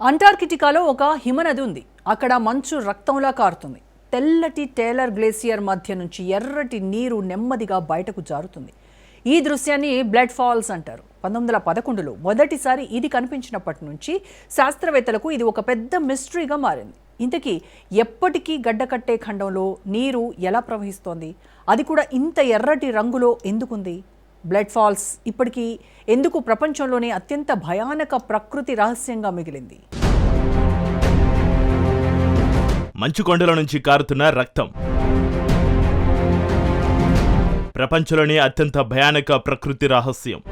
అంటార్కిటికాలో ఒక హిమనది ఉంది. అక్కడ మంచు రక్తంలా కారుతుంది. తెల్లటి టేలర్ గ్లేసియర్ మధ్య నుంచి ఎర్రటి నీరు నెమ్మదిగా బయటకు జారుతుంది. ఈ దృశ్యాన్ని బ్లడ్ ఫాల్స్ అంటారు. 1911లో మొదటిసారి ఇది కనిపించినప్పటి నుంచి శాస్త్రవేత్తలకు ఇది ఒక పెద్ద మిస్టరీగా మారింది. ఇంతకీ ఎప్పటికీ గడ్డకట్టే ఖండంలో నీరు ఎలా ప్రవహిస్తోంది? అది కూడా ఇంత ఎర్రటి రంగులో ఎందుకుంది? బ్లడ్ ఫాల్స్ ఇప్పటికీ ఎందుకు ప్రపంచంలోనే అత్యంత భయానక ప్రకృతి రహస్యంగా మిగిలింది? మంచు కొండల నుంచి కారుతున్న రక్తం ప్రపంచంలోనే అత్యంత భయానక ప్రకృతి రహస్యం.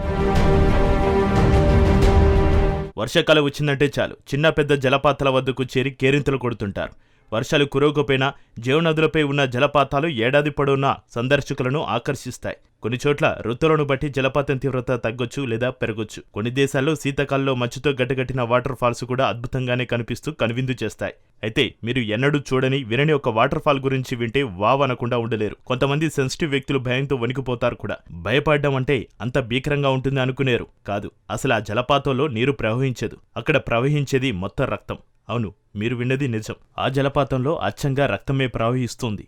వర్షాకాలం వచ్చిందంటే చాలు చిన్న పెద్ద జలపాతాల వద్దకు చేరి కేరింతలు కొడుతుంటారు. వర్షాలు కురవకపోయినా జీవనదులపై ఉన్న జలపాతాలు ఏడాది పొడవునా సందర్శకులను ఆకర్షిస్తాయి. కొన్ని చోట్ల ఋతువులను బట్టి జలపాతం తీవ్రత తగ్గొచ్చు లేదా పెరగొచ్చు. కొన్ని దేశాల్లో శీతాకాలంలో మంచుతో గడ్డగట్టిన వాటర్ ఫాల్స్ కూడా అద్భుతంగానే కనిపిస్తూ కనువిందు చేస్తాయి. అయితే మీరు ఎన్నడూ చూడని వినని ఒక వాటర్ ఫాల్ గురించి వింటే వావ్ అనకుండా ఉండలేరు. కొంతమంది సెన్సిటివ్ వ్యక్తులు భయంతో వణికిపోతారు కూడా. భయపడడం అంటే అంత భీకరంగా ఉంటుంది అనుకునేరు. కాదు, అసలు ఆ జలపాతంలో నీరు ప్రవహించదు. అక్కడ ప్రవహించేది మొత్తం రక్తం. అవును, మీరు విన్నది నిజం. ఆ జలపాతంలో అచ్చంగా రక్తమే ప్రవహిస్తుంది.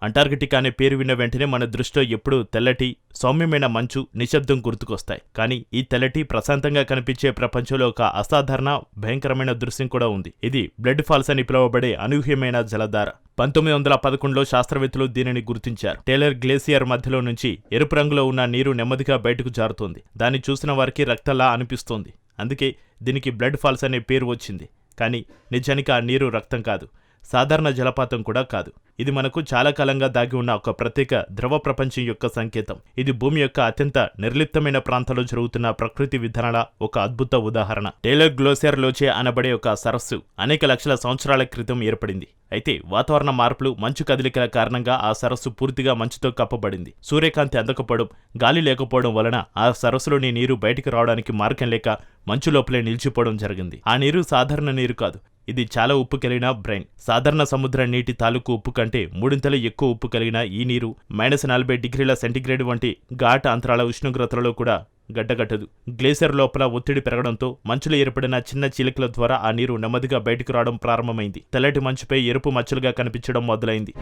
అంటార్కిటికా అనే పేరు విన్న వెంటనే మన దృష్టిలో ఎప్పుడూ తెల్లటి సౌమ్యమైన మంచు, నిశ్శబ్దం గుర్తుకొస్తాయి. కానీ ఈ తెల్లటి ప్రశాంతంగా కనిపించే ప్రపంచంలో ఒక అసాధారణ భయంకరమైన దృశ్యం కూడా ఉంది. ఇది బ్లడ్ ఫాల్స్ అని పిలువబడే అనూహ్యమైన జలధార. 1911లో శాస్త్రవేత్తలు దీనిని గుర్తించారు. టేలర్ గ్లేసియర్ మధ్యలో నుంచి ఎరుపు రంగులో ఉన్న నీరు నెమ్మదిగా బయటకు జారుతోంది. దాన్ని చూసిన వారికి రక్తంలా అనిపిస్తోంది. అందుకే దీనికి బ్లడ్ ఫాల్స్ అనే పేరు వచ్చింది. కానీ నిజానికి ఆ నీరు రక్తం కాదు, సాధారణ జలపాతం కూడా కాదు. ఇది మనకు చాలా కాలంగా దాగి ఉన్న ఒక ప్రత్యేక ద్రవ ప్రపంచం యొక్క సంకేతం. ఇది భూమి యొక్క అత్యంత నిర్లిప్తమైన ప్రాంతాల్లో జరుగుతున్న ప్రకృతి విధానాల ఒక అద్భుత ఉదాహరణ. టేలర్ గ్లేసియర్ లోచే అనబడే ఒక సరస్సు అనేక లక్షల సంవత్సరాల క్రితం ఏర్పడింది. అయితే వాతావరణ మార్పులు, మంచు కదలికల కారణంగా ఆ సరస్సు పూర్తిగా మంచుతో కప్పబడింది. సూర్యకాంతి అందకపోవడం, గాలి లేకపోవడం వలన ఆ సరస్సులోని నీరు బయటికి రావడానికి మార్గం లేక మంచు లోపలే నిలిచిపోవడం జరిగింది. ఆ నీరు సాధారణ నీరు కాదు, ఇది చాలా ఉప్పు కలిగిన బ్రైన్. సాధారణ సముద్ర నీటి తాలూకు ఉప్పు కంటే మూడింతలు ఎక్కువ ఉప్పు కలిగిన ఈ నీరు -40°C వంటి ఘాట అంతరాల ఉష్ణోగ్రతలలో కూడా గడ్డగట్టదు. గ్లేసియర్ లోపల ఒత్తిడి పెరగడంతో మంచులో ఏర్పడిన చిన్న చీలికల ద్వారా ఆ నీరు నెమ్మదిగా బయటకు రావడం ప్రారంభమైంది. తెల్లటి మంచుపై ఎరుపు మచ్చలుగా కనిపించడం మొదలైంది.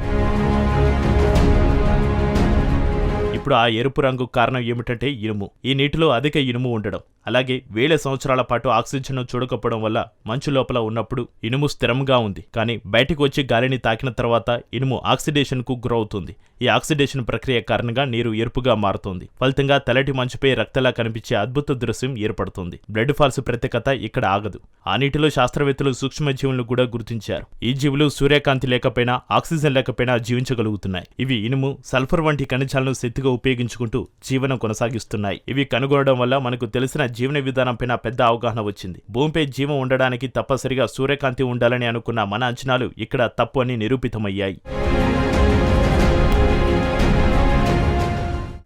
ఇప్పుడు ఆ ఎరుపు రంగు కారణం ఏమిటంటే ఇనుము. ఈ నీటిలో అధిక ఇనుము ఉండడం, అలాగే వేల సంవత్సరాల పాటు ఆక్సిజన్ చూడకపోవడం వల్ల మంచు లోపల ఉన్నప్పుడు ఇనుము స్థిరంగా ఉంది. కానీ బయటకు వచ్చి గాలిని తాకిన తర్వాత ఇనుము ఆక్సిడేషన్ కు గురవుతుంది. ఈ ఆక్సిడేషన్ ప్రక్రియ కారణంగా నీరు ఎరుపుగా మారుతుంది. ఫలితంగా తెల్లటి మంచుపై రక్తలా కనిపించే అద్భుత దృశ్యం ఏర్పడుతుంది. బ్లడ్ ఫాల్స్ ప్రత్యేకత ఇక్కడ ఆగదు. ఆ నీటిలో శాస్త్రవేత్తలు సూక్ష్మజీవులను కూడా గుర్తించారు. ఈ జీవులు సూర్యకాంతి లేకపోయినా, ఆక్సిజన్ లేకపోయినా జీవించగలుగుతున్నాయి. ఇవి ఇనుము, సల్ఫర్ వంటి ఖనిజాలను శక్తిగా ఉపయోగించుకుంటూ జీవనం కొనసాగిస్తున్నాయి. ఇవి కనుగొనడం వల్ల మనకు తెలిసిన జీవన విధానంపైన పెద్ద అవగాహన వచ్చింది. భూమిపై జీవం ఉండడానికి తప్పనిసరిగా సూర్యకాంతి ఉండాలని అనుకున్న మన అంచనాలు ఇక్కడ తప్పు అని నిరూపితమయ్యాయి.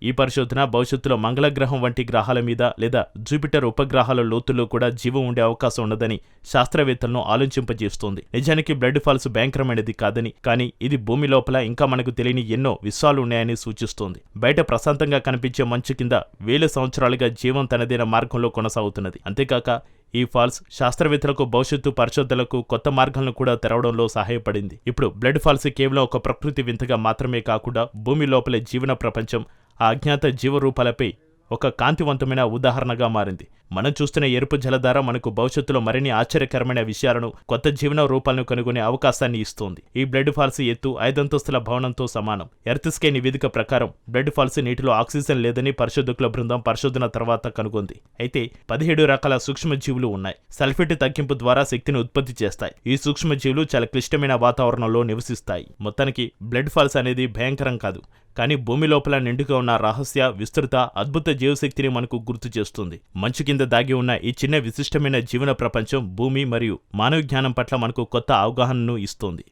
ఈ పరిశోధన భవిష్యత్తులో మంగళగ్రహం వంటి గ్రహాల మీద లేదా జూపిటర్ ఉపగ్రహాల లోతుల్లో కూడా జీవం ఉండే అవకాశం ఉన్నదని శాస్త్రవేత్తలను ఆలోచింపజేస్తోంది. నిజానికి బ్లడ్ ఫాల్స్ భయంకరమైనది కాదని, కానీ ఇది భూమి లోపల ఇంకా మనకు తెలియని ఎన్నో విశ్వాలు ఉన్నాయని సూచిస్తోంది. బయట ప్రశాంతంగా కనిపించే మంచు కింద వేల సంవత్సరాలుగా జీవం తనదైన మార్గంలో కొనసాగుతున్నది. అంతేకాక ఈ ఫాల్స్ శాస్త్రవేత్తలకు భవిష్యత్తు పరిశోధనలకు కొత్త మార్గాలను కూడా తెరవడంలో సహాయపడింది. ఇప్పుడు బ్లడ్ ఫాల్స్ కేవలం ఒక ప్రకృతి వింతగా మాత్రమే కాకుండా భూమి లోపలే జీవన ప్రపంచం, ఆ అజ్ఞాత జీవరూపాలపై ఒక కాంతివంతమైన ఉదాహరణగా మారింది. మనం చూస్తున్న ఎరుపు జలధార మనకు భవిష్యత్తులో మరిన్ని ఆశ్చర్యకరమైన విషయాలను, కొత్త జీవన రూపాలను కనుగొనే అవకాశాన్ని ఇస్తోంది. ఈ బ్లడ్ ఫాల్స్ ఎత్తు 5 అంతస్తుల భవనంతో సమానం. ఎర్త్ స్కై నివేదిక ప్రకారం బ్లడ్ ఫాల్స్ నీటిలో ఆక్సిజన్ లేదని పరిశోధకుల బృందం పరిశోధన తర్వాత కనుగొంది. అయితే 17 రకాల సూక్ష్మజీవులు ఉన్నాయి. సల్ఫేట్ తగ్గింపు ద్వారా శక్తిని ఉత్పత్తి చేస్తాయి. ఈ సూక్ష్మజీవులు చాలా క్లిష్టమైన వాతావరణంలో నివసిస్తాయి. మొత్తానికి బ్లడ్ ఫాల్స్ అనేది భయంకరం కాదు, కానీ భూమి లోపల నిండుగా ఉన్న రహస్య, విస్తృత, అద్భుత జీవశక్తిని మనకు గుర్తు చేస్తుంది. మంచు కింద దాగి ఉన్న ఈ చిన్న విశిష్టమైన జీవన ప్రపంచం భూమి మరియు మానవ జ్ఞానం పట్ల మనకు కొత్త అవగాహనను ఇస్తోంది.